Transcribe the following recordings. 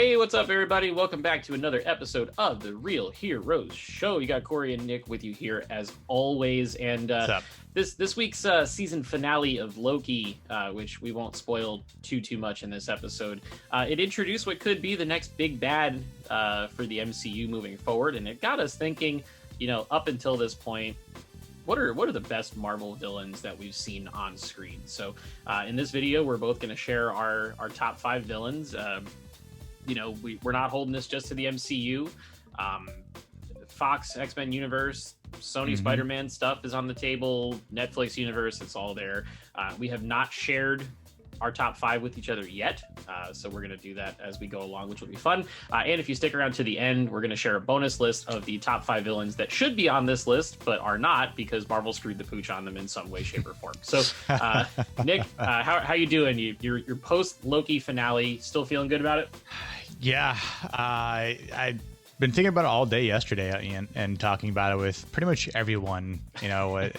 Hey, what's up, everybody? Welcome back to another episode of the Real Heroes Show. You got Cory and Nick with you here as always, and What's up? this week's season finale of Loki, which we won't spoil too much in this episode. It introduced what could be the next big bad for the MCU moving forward, and it got us thinking. You know, up until this point, what are the best Marvel villains that we've seen on screen? So, in this video, we're both going to share our top 5 villains. You know, we're not holding this just to the MCU. Fox X-Men universe, Sony Spider-Man stuff is on the table, Netflix universe, it's all there. We have not shared our top 5 with each other yet, so we're going to do that as we go along, which will be fun. And if you stick around to the end, we're going to share a bonus list of the top 5 villains that should be on this list, but are not because Marvel screwed the pooch on them in some way, shape, or form. So, Nick, how you doing? Your post Loki finale, still feeling good about it? Yeah, I've been thinking about it all day yesterday and talking about it with pretty much everyone. You know,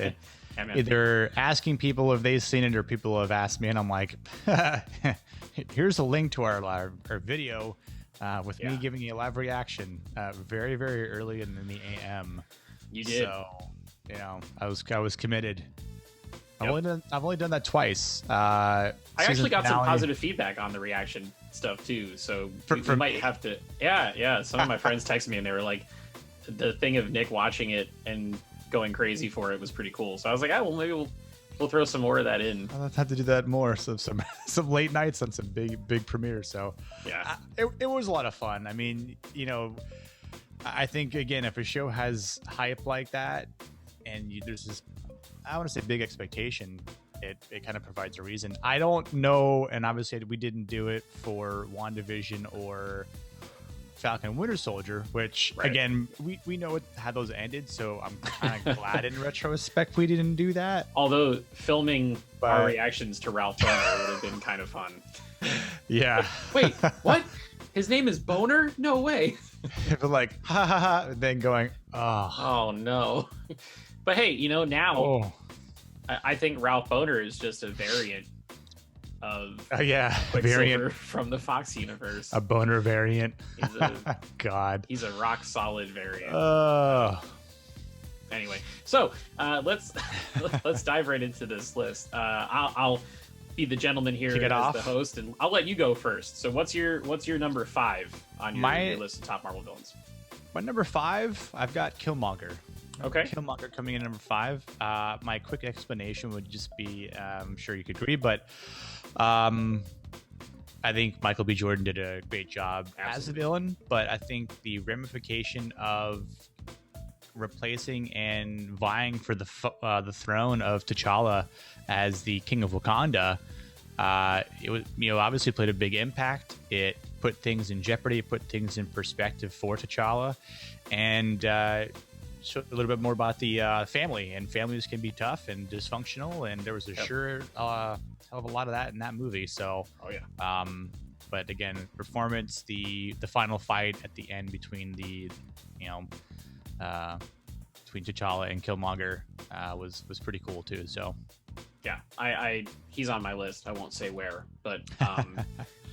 either asking people if they've seen it or people have asked me, and I'm like, here's a link to our video with me giving a live reaction very, very early in the AM. You did. So, you know, I was committed. Yep. I've only done that twice. I actually got some positive feedback on the reaction stuff too, so we might have to. Yeah. Some of my friends texted me and they were like, the thing of Nick watching it and going crazy for it was pretty cool. So I was like, well, maybe we'll throw some more of that in. I'll have to do that more. So some late nights on some big premieres. So yeah, it was a lot of fun. I mean, you know, I think again, if a show has hype like that, and there's this, I want to say big expectation, it kind of provides a reason. I don't know, and obviously we didn't do it for WandaVision or Falcon and Winter Soldier, which again, we know how those ended, so I'm kind of glad in retrospect we didn't do that. Although filming our reactions to Ralph Boner would have been kind of fun. Yeah. Wait, what? His name is Boner? No way. But like, ha ha ha, and then going, oh no. But hey, you know, now I think Ralph Boner is just a variant of variant from the Fox universe. A Boner variant. He's he's a rock solid variant. Anyway, so let's dive right into this list. I'll be the gentleman here as the host, and I'll let you go first. So what's your number 5 on your list of top Marvel villains? My number 5, I've got Killmonger. Okay. Killmonger coming in number 5. My quick explanation would just be, I'm sure you could agree, but I think Michael B. Jordan did a great job as a villain, but I think the ramification of replacing and vying for the throne of T'Challa as the King of Wakanda, it was, you know, obviously played a big impact. It put things in jeopardy, it put things in perspective for T'Challa, and showed a little bit more about the family, and families can be tough and dysfunctional, and there was a hell of a lot of that in that movie. So but again, performance, the final fight at the end between between T'Challa and Killmonger was pretty cool too. So yeah, he's on my list. I won't say where, but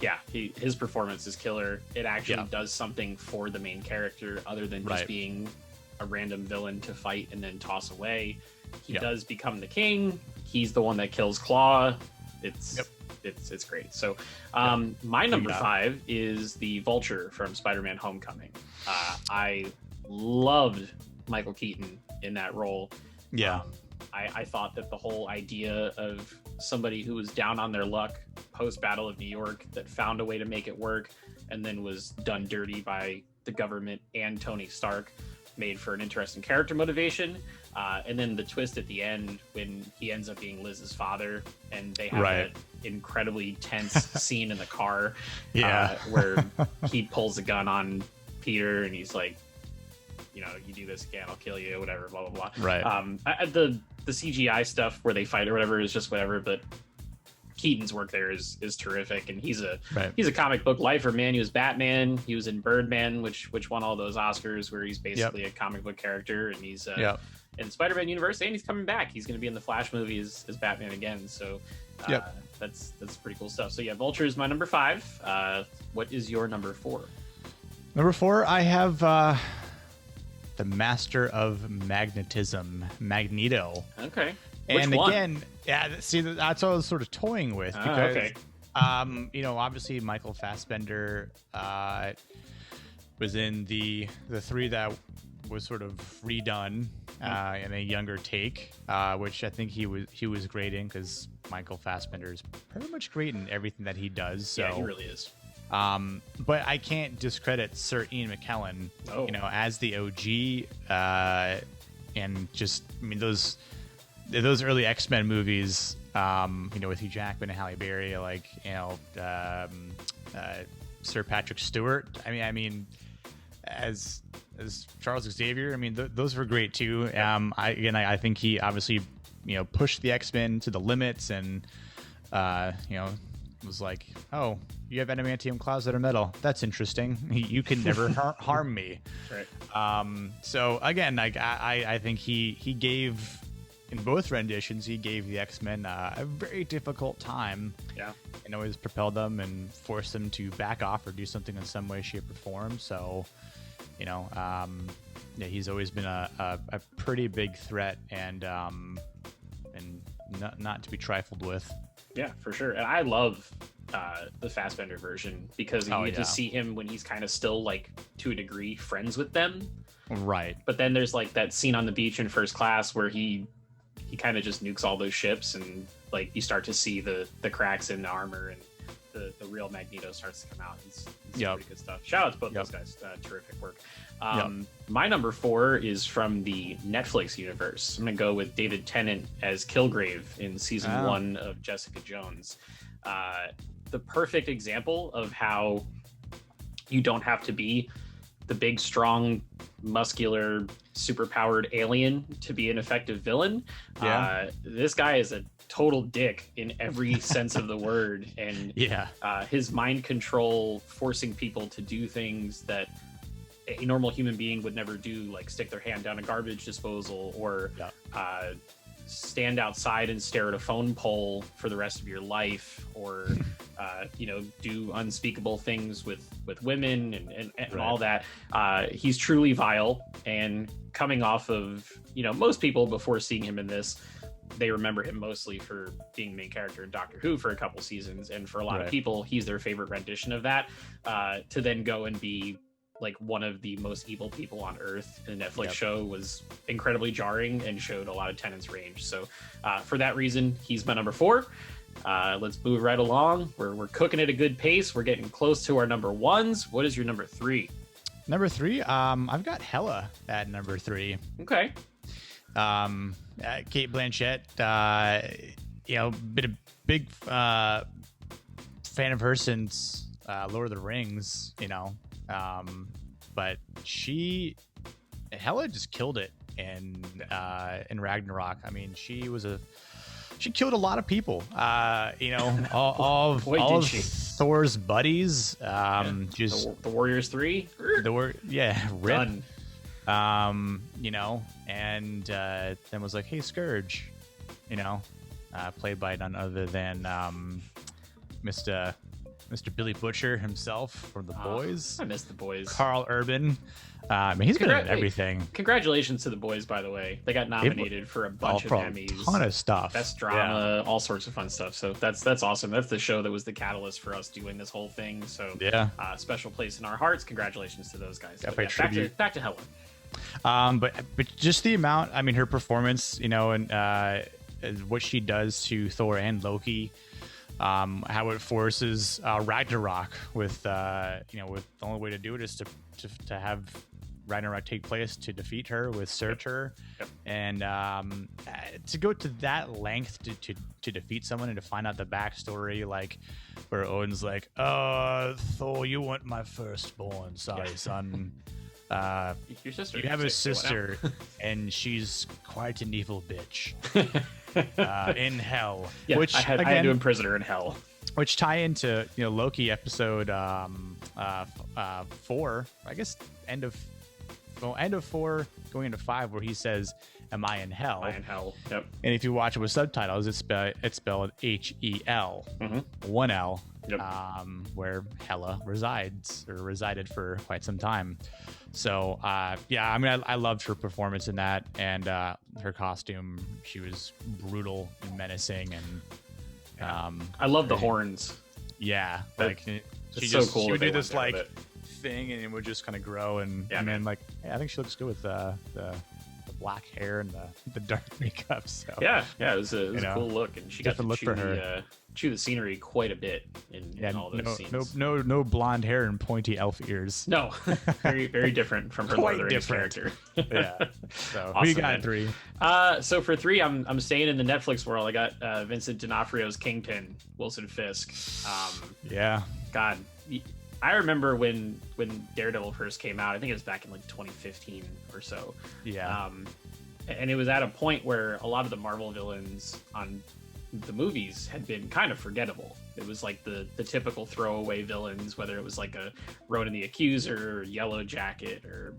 yeah, his performance is killer. It actually does something for the main character other than just being a random villain to fight and then toss away. He does become the king. He's the one that kills Claw. It's great. So my number 5 is the Vulture from Spider-Man Homecoming. I loved Michael Keaton in that role. I thought that the whole idea of somebody who was down on their luck post Battle of New York that found a way to make it work and then was done dirty by the government and Tony Stark made for an interesting character motivation. And then the twist at the end when he ends up being Liz's father and they have that incredibly tense scene in the car where he pulls a gun on Peter and he's like, you know, you do this again, I'll kill you, whatever, blah, blah, blah. The CGI stuff where they fight or whatever is just whatever, but Keaton's work there is terrific, and he's a comic book lifer, man. He was Batman, he was in Birdman, which won all those Oscars, where he's basically a comic book character, and he's in Spider-Man universe, and he's coming back. He's going to be in the Flash movie as Batman again. So that's pretty cool stuff. So yeah, Vulture is my number 5. What is your number 4? Number 4, I have the Master of Magnetism, Magneto. Okay. And Which one? again, yeah, see, that's what I was sort of toying with because, okay. Obviously Michael Fassbender was in the 3 that was sort of redone in a younger take, which I think he was great in, because Michael Fassbender is pretty much great in everything that he does. So. Yeah, he really is. But I can't discredit Sir Ian McKellen, as the OG, and just, I mean, those early X-Men movies, with Hugh Jackman and Halle Berry, like, Sir Patrick Stewart. I mean, as Charles Xavier, I mean, those were great too. I think he obviously, pushed the X-Men to the limits, and was like, oh, you have adamantium claws that are metal. That's interesting. You can never harm me. Right. So again, like, I think he gave, in both renditions, he gave the X-Men a very difficult time. Yeah. And always propelled them and forced them to back off or do something in some way, shape, or form. So, he's always been a pretty big threat, and not to be trifled with. Yeah, for sure. And I love the Fassbender version, because you get to see him when he's kind of still, like, to a degree, friends with them. Right. But then there's, like, that scene on the beach in First Class where he kind of just nukes all those ships, and, like, you start to see the cracks in the armor, and the real Magneto starts to come out. It's pretty good stuff. Shout out to both those guys. Terrific work. My number 4 is from the Netflix universe. I'm going to go with David Tennant as Kilgrave in season 1 of Jessica Jones. The perfect example of how you don't have to be the big, strong, muscular, superpowered alien to be an effective villain. This guy is a total dick in every sense of the word, and his mind control, forcing people to do things that a normal human being would never do, like stick their hand down a garbage disposal, or stand outside and stare at a phone pole for the rest of your life, or do unspeakable things with women and all that. He's truly vile, and coming off of, most people, before seeing him in this, they remember him mostly for being the main character in Doctor Who for a couple seasons, and for a lot of people, he's their favorite rendition of that. To then go and be like one of the most evil people on Earth in a Netflix show was incredibly jarring, and showed a lot of Tennant's range. So for that reason, he's my number 4. Let's move right along. We're cooking at a good pace. We're getting close to our number 1s. What is your number 3? Number 3, I've got Hela at number 3. Okay. Kate Blanchett, been a big fan of her since Lord of the Rings, but Hela just killed it in Ragnarok. I mean, she killed a lot of people. All of Thor's buddies. Just the Warriors 3. Rip. Done. And then was like, hey, Scourge, played by none other than Mr. Billy Butcher himself from The Boys. I miss The Boys. Carl Urban. He's good at everything. Congratulations to The Boys, by the way. They got nominated for a bunch of Emmys. A ton of stuff. Best drama, all sorts of fun stuff. So that's awesome. That's the show that was the catalyst for us doing this whole thing. So special place in our hearts. Congratulations to those guys. Back to Helen. But just the amount, I mean, her performance, and what she does to Thor and Loki, how it forces Ragnarok with the only way to do it is to have Ragnarok take place to defeat her with Surtur. And to go to that length to defeat someone and to find out the backstory, like where Odin's like, Thor, you weren't my firstborn, sorry, son. Your sister. You have a sister, and she's quite an evil bitch. In hell. Yeah, which I had to imprison her in hell. Which tie into Loki episode 4, I guess end of 4 going into 5, where he says, Am I in Hell? Am I in Hell? Yep. And if you watch it with subtitles, it's spelled Hel, one L, Yep. where Hela resides or resided for quite some time. So yeah, I mean, I loved her performance in that, and her costume. She was brutal and menacing, and I love the horns. Yeah, like she would do this like thing, and it would just kind of grow. And I mean, like, I think she looks good with the black hair and the dark makeup. So yeah, it was a cool look, and she got to look for her. Chew the scenery quite a bit in all those scenes. No blonde hair and pointy elf ears. No, very very different from her Lord of the Rings character. Yeah. So awesome, we got 3. So for 3, I'm staying in the Netflix world. I got Vincent D'Onofrio's Kingpin, Wilson Fisk. Yeah. God, I remember when Daredevil first came out. I think it was back in like 2015 or so. Yeah. And it was at a point where a lot of the Marvel villains on the movies had been kind of forgettable. It was like the typical throwaway villains, whether it was like a Ronan the Accuser or Yellow Jacket, or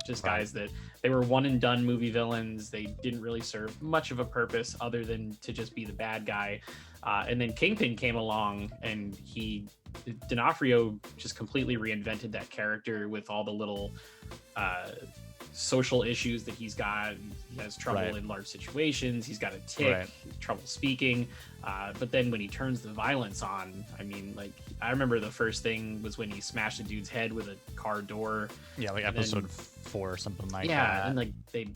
just guys that they were one and done movie villains. They didn't really serve much of a purpose other than to just be the bad guy. And then Kingpin came along, and D'Onofrio just completely reinvented that character with all the little social issues that he's got. He has trouble in large situations. He's got a tic, trouble speaking. But then when he turns the violence on, I mean, like, I remember the first thing was when he smashed a dude's head with a car door. Yeah, like episode 4 or something like that. Yeah, and like they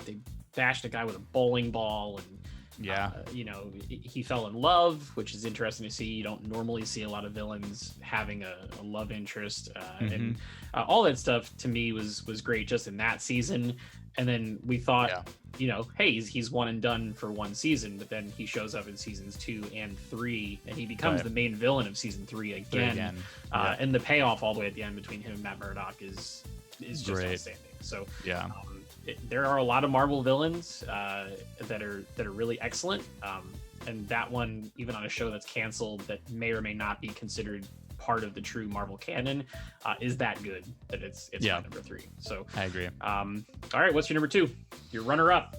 bashed a guy with a bowling ball, and he fell in love, which is interesting to see. You don't normally see a lot of villains having a love interest, and all that stuff to me was great just in that season. And then we thought, hey, he's one and done for one season, but then he shows up in seasons 2 and 3, and he becomes the main villain of season 3 again. And the payoff all the way at the end between him and Matt Murdock is just outstanding. So there are a lot of Marvel villains that are really excellent, and that one, even on a show that's canceled that may or may not be considered part of the true Marvel canon, is that good that it's my number 3. So I agree. All right, what's your number 2? Your runner up.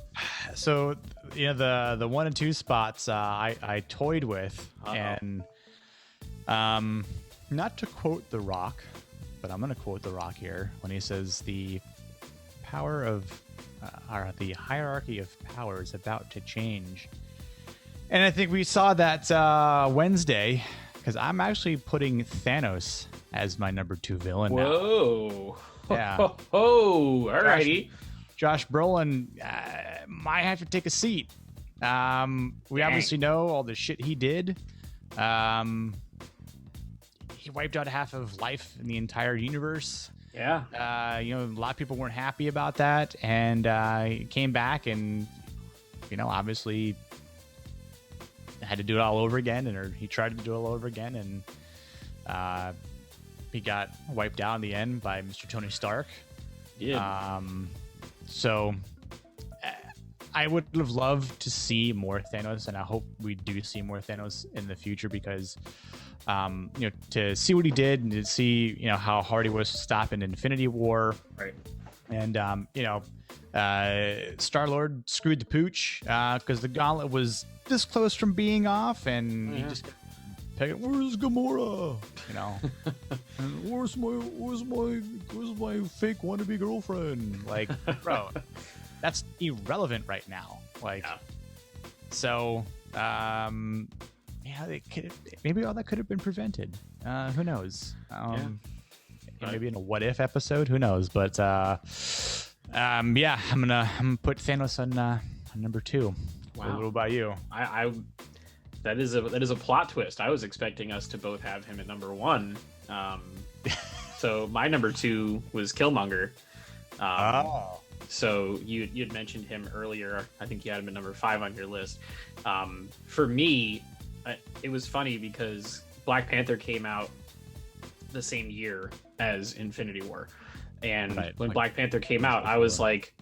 So the 1 and 2 spots I toyed with, and not to quote The Rock, but I'm going to quote The Rock here when he says the power of the hierarchy of power is about to change. And I think we saw that Wednesday, because I'm actually putting Thanos as my number 2 villain now. Whoa. Yeah. Oh, alrighty. Josh Brolin might have to take a seat. We obviously know all the shit he did. He wiped out half of life in the entire universe. Yeah. A lot of people weren't happy about that, and he came back and, obviously had to do it all over again, or he tried to do it all over again, and he got wiped out in the end by Mr. Tony Stark. Yeah. So I would have loved to see more Thanos, and I hope we do see more Thanos in the future, because to see what he did and to see how hard he was to stop in Infinity War, right? And Star-Lord screwed the pooch because the gauntlet was this close from being off, and he just where's Gamora? And where's my fake wannabe girlfriend? Like, bro, that's irrelevant right now. Like, so maybe all that could have been prevented. Who knows? Maybe in a what if episode. Who knows? But I'm gonna put Thanos on number 2. Wow. What about you? That is a plot twist. I was expecting us to both have him at number 1. So my number 2 was Killmonger. So you'd mentioned him earlier. I think you had him at number 5 on your list. For me, it was funny because Black Panther came out the same year as Infinity War, and when Black Panther came out, I was like,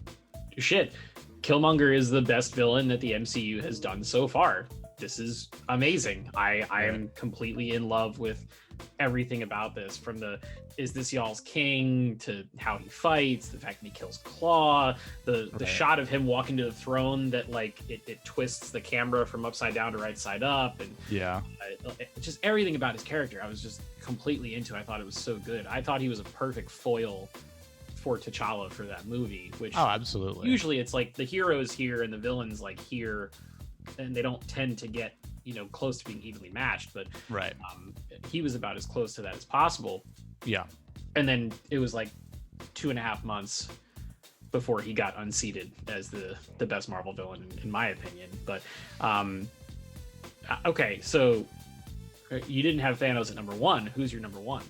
shit, Killmonger is the best villain that the MCU has done so far. this is amazing. I am completely in love with everything about this, from the is this y'all's king to how he fights, the fact that he kills Claw, the shot of him walking to the throne that like it twists the camera from upside down to right side up, and just everything about his character I was just completely into. I thought it was so good. I thought he was a perfect foil for T'Challa for that movie, which absolutely, usually it's like the hero's here and the villain's like here, and they don't tend to get close to being evenly matched, but he was about as close to that as possible. And then it was like 2.5 months before he got unseated as the best Marvel villain in my opinion. But okay, so you didn't have Thanos at number 1. Who's your number 1?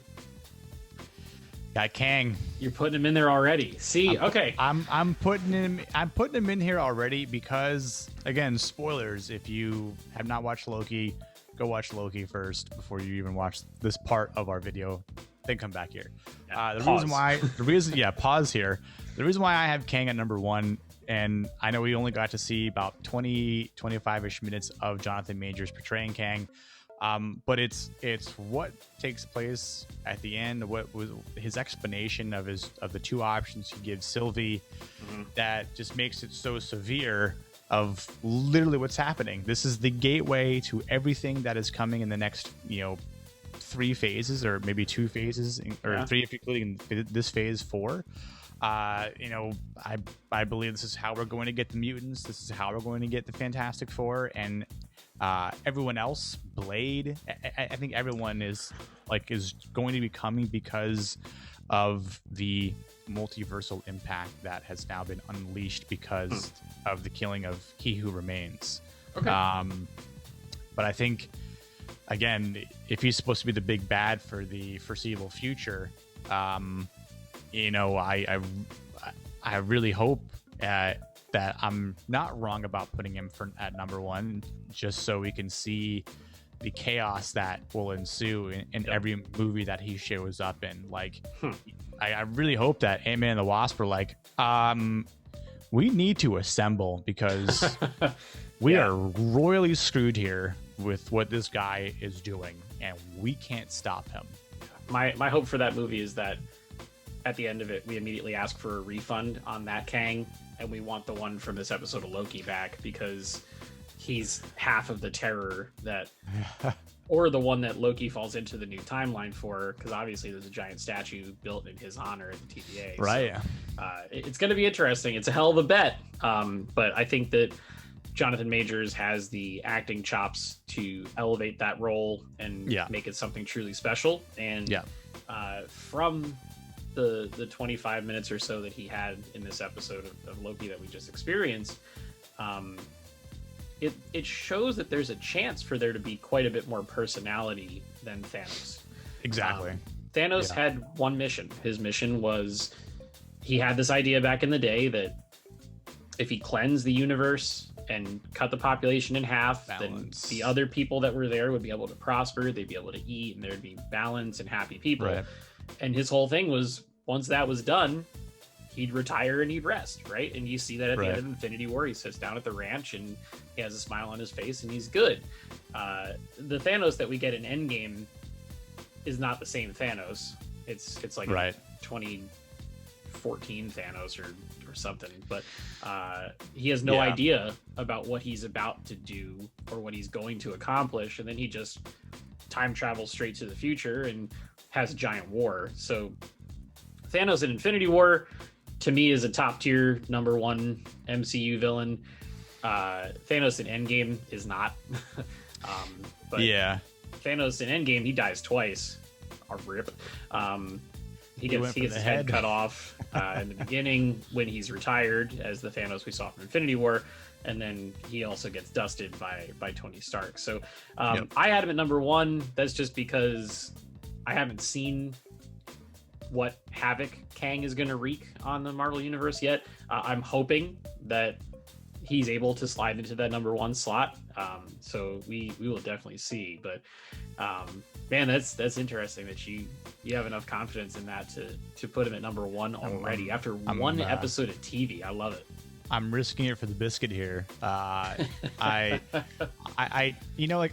Got Kang. You're putting him in there already. See, okay. I'm putting him in here already because, again, spoilers. If you have not watched Loki, go watch Loki first before you even watch this part of our video. Then come back here. Pause here. The reason why I have Kang at number 1, and I know we only got to see about 25-ish minutes of Jonathan Majors portraying Kang. But it's what takes place at the end, what was his explanation of the 2 options he gives Sylvie, that just makes it so severe of literally what's happening. This is the gateway to everything that is coming in the next 3 phases, or maybe 2 phases, or 3 if including this phase 4. I believe this is how we're going to get the mutants. This is how we're going to get the Fantastic Four, and everyone else, Blade. I think everyone is going to be coming because of the multiversal impact that has now been unleashed because of the killing of He Who Remains. Okay. But I think, again, if he's supposed to be the big bad for the foreseeable future, I really hope that I'm not wrong about putting him at number 1, just so we can see the chaos that will ensue in every movie that he shows up in. I really hope that Ant-Man and the Wasp are like, we need to assemble because we are royally screwed here with what this guy is doing, and we can't stop him. My hope for that movie is that at the end of it, we immediately ask for a refund on that Kang, and we want the one from this episode of Loki back, because he's half of the terror that, or the one that Loki falls into the new timeline for, because obviously there's a giant statue built in his honor at the TVA. Right. So, it's going to be interesting. It's a hell of a bet. But I think that Jonathan Majors has the acting chops to elevate that role and make it something truly special. And from the 25 minutes or so that he had in this episode of Loki that we just experienced, it shows that there's a chance for there to be quite a bit more personality than Thanos. Exactly. Thanos had one mission. His mission was, he had this idea back in the day that if he cleansed the universe and cut the population in half, then the other people that were there would be able to prosper, they'd be able to eat, and there'd be balance and happy people. Right. And his whole thing was, once that was done, he'd retire and he'd rest, right? And you see that at the end of Infinity War. He sits down at the ranch and he has a smile on his face and he's good. The Thanos that we get in Endgame is not the same Thanos. It's like a 2014 Thanos or something, but he has no idea about what he's about to do or what he's going to accomplish, and then he just time travels straight to the future and has a giant war. So Thanos in Infinity War, to me, is a top tier number 1 MCU villain. Thanos in Endgame is not. But Thanos in Endgame, he dies twice. A rip. He gets his head cut off in the beginning when he's retired as the Thanos we saw from Infinity War, and then he also gets dusted by Tony Stark. So I had him at number 1. That's just because I haven't seen what havoc Kang is going to wreak on the Marvel Universe yet. I'm hoping that he's able to slide into that number 1 slot. So we will definitely see. But man, that's interesting that you have enough confidence in that to put him at number 1 already after one episode of TV. I love it. I'm risking it for the biscuit here. I like,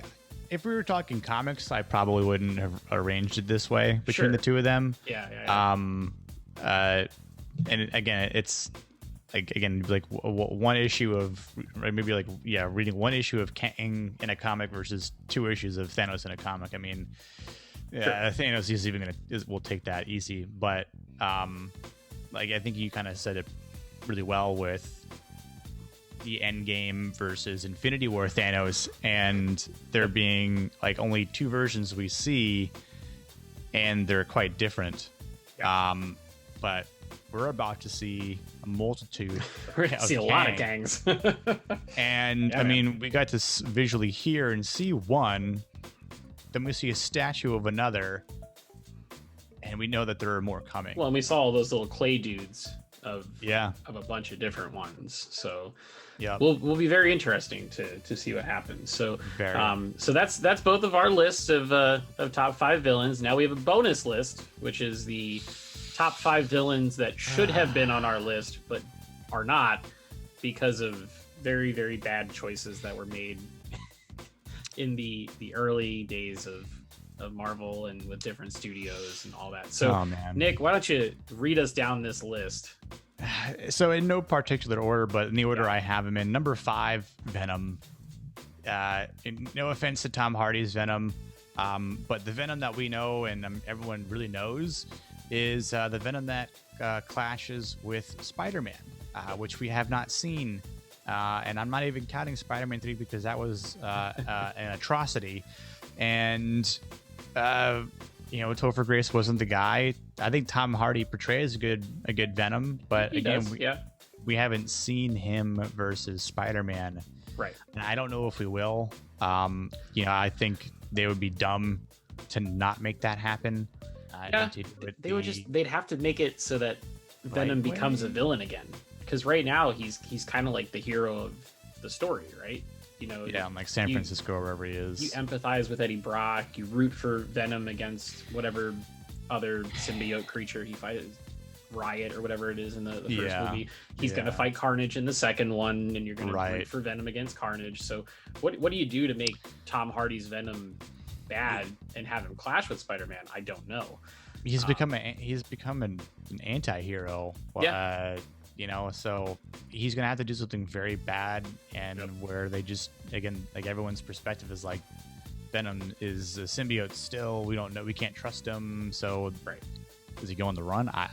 if we were talking comics, I probably wouldn't have arranged it this way between the two of them. Yeah. And again, it's like one issue of, or maybe like, reading one issue of Kang in a comic versus 2 issues of Thanos in a comic. I mean, Thanos is even we'll take that easy, but like, I think you kind of said it really well with the Endgame versus Infinity War Thanos, and there being like only 2 versions we see, and they're quite different. But we're about to see a multitude. We're going to see a lot of Kangs. And I mean, we got to visually hear and see one, then we see a statue of another, and we know that there are more coming. Well, and we saw all those little clay dudes of a bunch of different ones. So will be very interesting to see what happens. So so that's both of our lists of top 5 villains. Now we have a bonus list, which is the top 5 villains that should have been on our list but are not because of very, very bad choices that were made in the early days of Marvel and with different studios and all that. So Nick, why don't you read us down this list? So in no particular order, but in the order I have them in. Number 5, Venom. No offense to Tom Hardy's Venom, but the Venom that we know and everyone really knows is the Venom that clashes with Spider-Man, which we have not seen. And I'm not even counting Spider-Man 3 because that was an atrocity. And, Topher Grace wasn't the guy. I think Tom Hardy portrays a good Venom, but we haven't seen him versus Spider-Man. Right. And I don't know if we will. I think they would be dumb to not make that happen. They'd have to make it so that Venom becomes a villain again. Because right now he's kind of like the hero of the story, right? Like San Francisco or wherever he is. You empathize with Eddie Brock. You root for Venom against whatever other symbiote creature he fights, Riot or whatever it is in the first movie. He's going to fight Carnage in the second one, and you're going to root for Venom against Carnage. So what do you do to make Tom Hardy's Venom bad and have him clash with Spider-Man? I don't know. He's become an anti-hero. So he's gonna have to do something very bad, and where they just, again, like, everyone's perspective is like, Venom is a symbiote still. We don't know. We can't trust him. So does he go on the run? I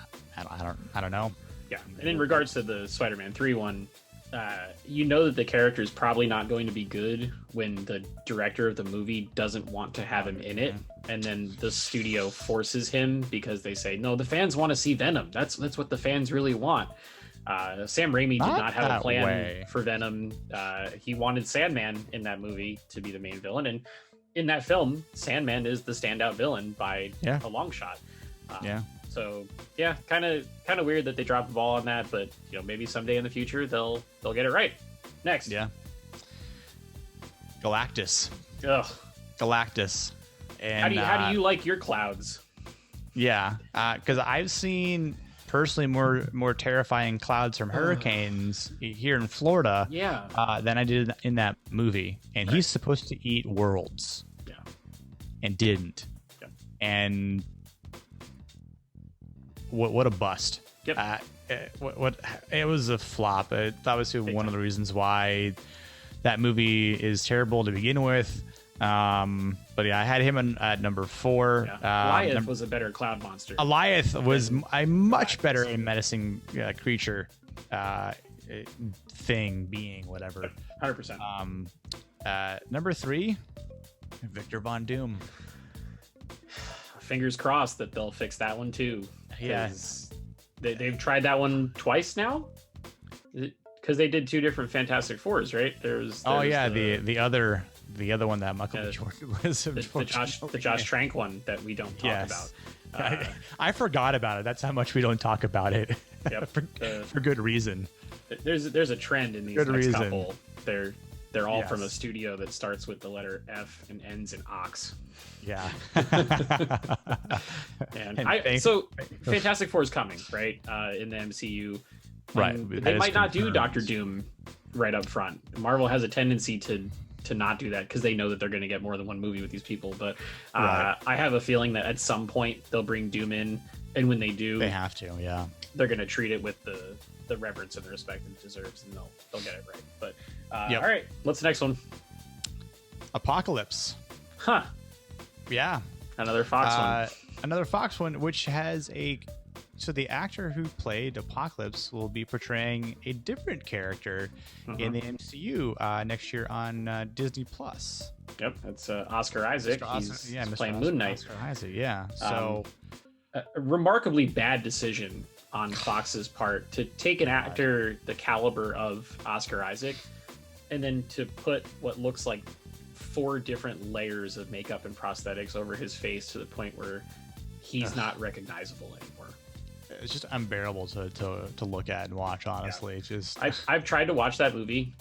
don't know. Yeah. And in regards to the Spider-Man 3 one, that the character is probably not going to be good when the director of the movie doesn't want to have him in it, and then the studio forces him because they say, no, the fans want to see Venom. That's what the fans really want. Sam Raimi did not have a plan for Venom. He wanted Sandman in that movie to be the main villain, and in that film, Sandman is the standout villain by a long shot. So kind of weird that they dropped the ball on that, but maybe someday in the future they'll get it right. Next, Galactus. Ugh. Galactus. And how do you like your clouds? Because I've seen personally more terrifying clouds from hurricanes here in Florida than I did in that movie. And he's supposed to eat worlds, and didn't. And what a bust. It was a flop. That was one of the reasons why that movie is terrible to begin with. But I had him at number 4. Goliath was a better cloud monster. Goliath was a much better menacing creature, being, whatever. 100%. Number 3, Victor Von Doom. Fingers crossed that they'll fix that one too. Yes, they've tried that one twice now. Because they did 2 different Fantastic Fours, right? There's the other one that Michael B. Jordan was. The Josh Trank one that we don't talk about. I forgot about it. That's how much we don't talk about it. For good reason. There's a trend in these next couple. They're all from a studio that starts with the letter F and ends in ox. Yeah. So Fantastic Four is coming, right? In the MCU. Right. They might not do Doctor Doom right up front. Marvel has a tendency to not do that because they know that they're going to get more than one movie with these people. But I have a feeling that at some point they'll bring Doom in, and when they do, they have to. Yeah, they're going to treat it with the reverence and the respect it deserves, and they'll get it right. But all right, what's the next one? Apocalypse. Huh? Yeah, another Fox one. Another Fox one, which has so the actor who played Apocalypse will be portraying a different character in the MCU next year on Disney Plus. Yep, that's Oscar Isaac. He's playing Moon Knight. Oscar Isaac, yeah. So a remarkably bad decision on Fox's part to take an actor the caliber of Oscar Isaac and then to put what looks like 4 different layers of makeup and prosthetics over his face to the point where he's not recognizable anymore. It's just unbearable to look at and watch, honestly. Yeah. Just I've tried to watch that movie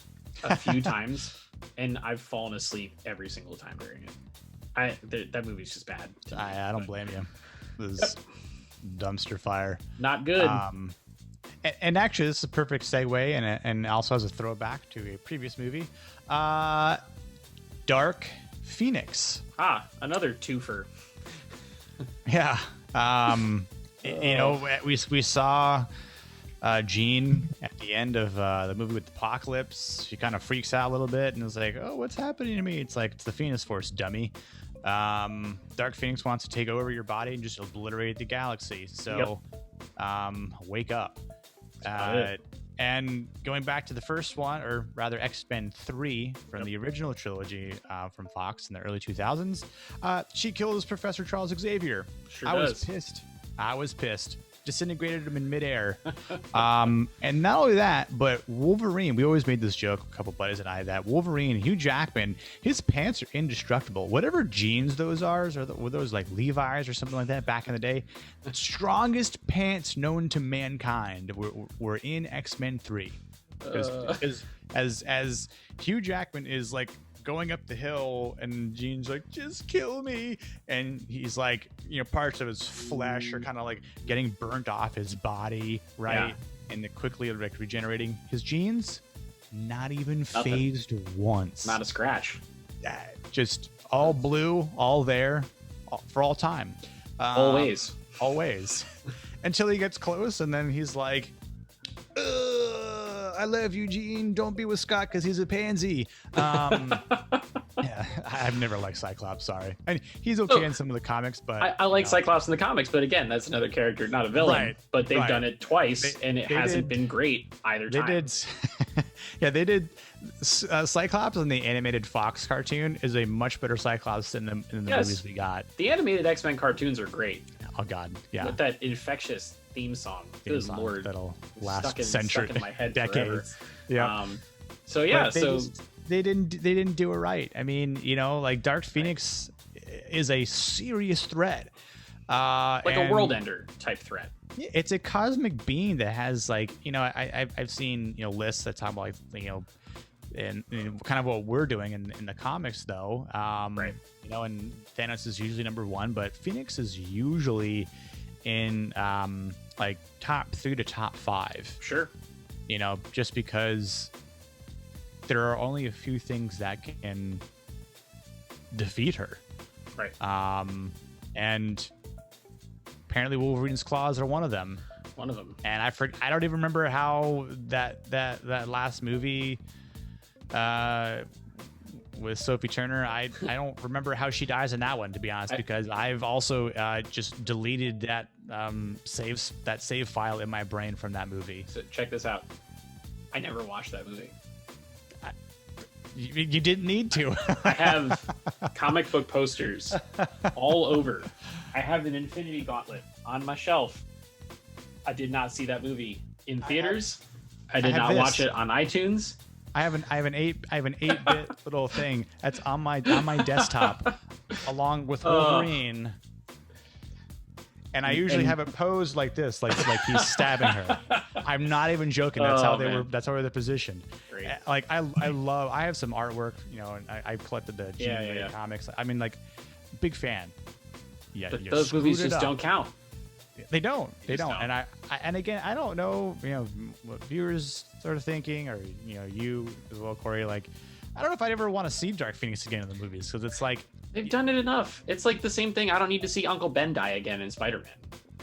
a few times and I've fallen asleep every single time during it. That movie's just bad. I don't blame you. This is dumpster fire. Not good. And actually, this is a perfect segue and also has a throwback to a previous movie. Dark Phoenix. Another twofer. Yeah. You know, we saw Jean at the end of the movie with Apocalypse. She kind of freaks out a little bit and is like, "Oh, what's happening to me?" It's like, it's the Phoenix Force, dummy. Dark Phoenix wants to take over your body and just obliterate the galaxy. So, wake up. And going back to the first one, or rather X-Men 3 from the original trilogy from Fox in the early 2000s, she kills Professor Charles Xavier. Sure I was pissed. Disintegrated him in midair. And not only that, but Wolverine, we always made this joke, a couple buddies and I, that Wolverine, Hugh Jackman, his pants are indestructible. Whatever jeans those are, were those like Levi's or something like that back in the day, the strongest pants known to mankind were in X-Men 3. Because as Hugh Jackman is like going up the hill and Jean's like, "Just kill me," and he's like, you know, parts of his flesh are kind of like getting burnt off his body, right? And they're quickly like regenerating. His jeans not even phased once, not a scratch. Just all blue, all there, for all time. Always Until he gets close and then he's like, "I love you, Gene. Don't be with Scott because he's a pansy." Yeah, I've never liked Cyclops. Sorry, and he's okay in some of the comics, but I like Cyclops in the comics. But again, that's another character, not a villain. Right, but they've done it twice, and it hasn't been great either time. They did. Cyclops in the animated Fox cartoon is a much better Cyclops than the movies we got. The animated X-Men cartoons are great. Oh God, yeah. With that infectious theme song. Good Lord, that'll last stuck in my head decades. Forever. Yeah. They didn't do it right. I mean, you know, like Dark Phoenix is a serious threat. Like a world ender type threat. It's a cosmic being that has, like, you know, I've seen, you know, lists that talk about, like, you know, and kind of what we're doing in the comics, though. You know, and Thanos is usually number 1, but Phoenix is usually in like top 3 to top 5. Sure. You know, just because there are only a few things that can defeat her. Right. And apparently Wolverine's claws are one of them. And I don't even remember how that last movie with Sophie Turner, I don't remember how she dies in that one, to be honest, because I've also just deleted that save file in my brain from that movie. So check this out. I never watched that movie. You didn't need to. I have comic book posters all over. I have an Infinity Gauntlet on my shelf. I did not see that movie in theaters. I did not watch it on iTunes. I have an 8-bit little thing that's on my desktop, along with Wolverine. And I usually have it posed like this, like he's stabbing her. I'm not even joking. That's how they were. That's how they're positioned. Great. Like I have some artwork, you know, and I collected the Jean comics. I mean, like, big fan. Yeah, but those movies just don't count. They don't. They don't. don't. And and again, I don't know, what viewers sort of thinking, or you as well, Corey. Like, I don't know if I'd ever want to see Dark Phoenix again in the movies, because it's like they've done it enough. It's like the same thing. I don't need to see Uncle Ben die again in Spider-Man,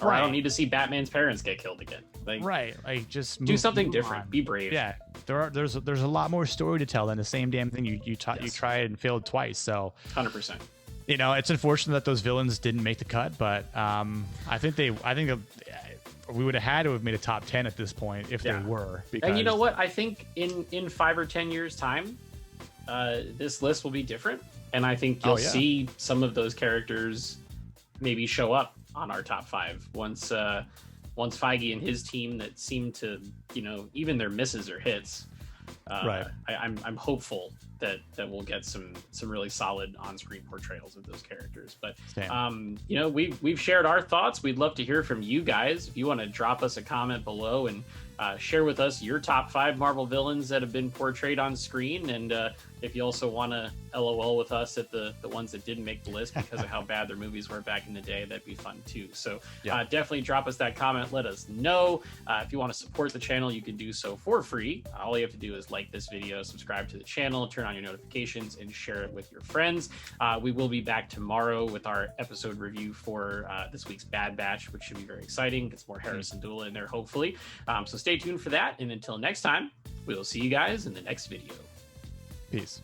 or I don't need to see Batman's parents get killed again. Like, like just do something move different. on. Be brave. Yeah, there's a lot more story to tell than the same damn thing you tried and failed twice. So 100%. It's unfortunate that those villains didn't make the cut, but I think we would have had to have made a top 10 at this point if they were. Because... And you know what? I think in 5 or 10 years time, this list will be different, and I think you'll see some of those characters maybe show up on our top 5 once Feige and his team that seem to, even their misses or hits. I'm hopeful that we'll get some really solid on-screen portrayals of those characters. But we've shared our thoughts. We'd love to hear from you guys. If you want to drop us a comment below and share with us your top 5 Marvel villains that have been portrayed on screen, and if you also want to LOL with us at the ones that didn't make the list because of how bad their movies were back in the day, that'd be fun too. So definitely drop us that comment. Let us know. If you want to support the channel, you can do so for free. All you have to do is like this video, subscribe to the channel, turn on your notifications, and share it with your friends. We will be back tomorrow with our episode review for this week's Bad Batch, which should be very exciting. Gets more Harrison Dula in there, hopefully. So stay tuned for that. And until next time, we will see you guys in the next video. Peace.